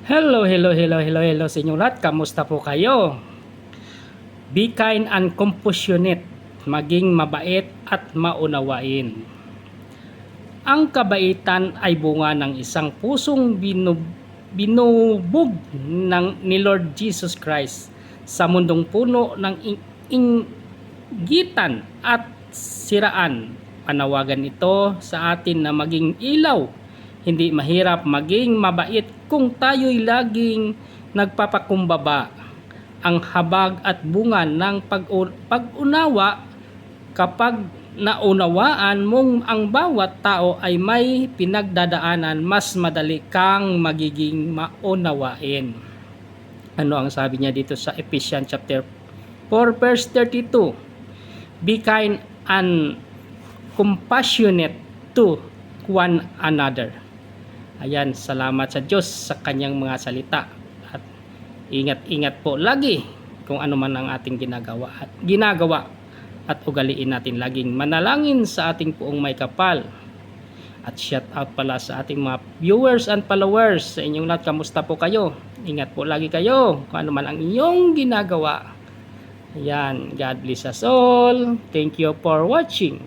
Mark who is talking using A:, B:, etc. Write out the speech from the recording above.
A: Hello sa inyong lahat. Kamusta po kayo? Be kind and compassionate. Maging mabait at maunawain. Ang kabaitan ay bunga ng isang pusong binubog ni Lord Jesus Christ sa mundong puno ng inggitan at siraan. Panawagan ito sa atin na maging ilaw. Hindi mahirap maging mabait kung tayo'y laging nagpapakumbaba. Ang habag at bunga ng pag-unawa, kapag naunawaan mong ang bawat tao ay may pinagdadaanan, mas madali kang magiging maunawain. Ano ang sabi niya dito sa Ephesians chapter 4 verse 32? Be kind and compassionate to one another. Ayan, salamat sa Diyos sa kanyang mga salita. At ingat-ingat po lagi kung ano man ang ating ginagawa at ugaliin natin laging manalangin sa ating Poong May Kapal. At shout out pala sa ating mga viewers and followers. Sa inyong lahat, kamusta po kayo? Ingat po lagi kayo kung ano man ang inyong ginagawa. Ayan, God bless us all. Thank you for watching.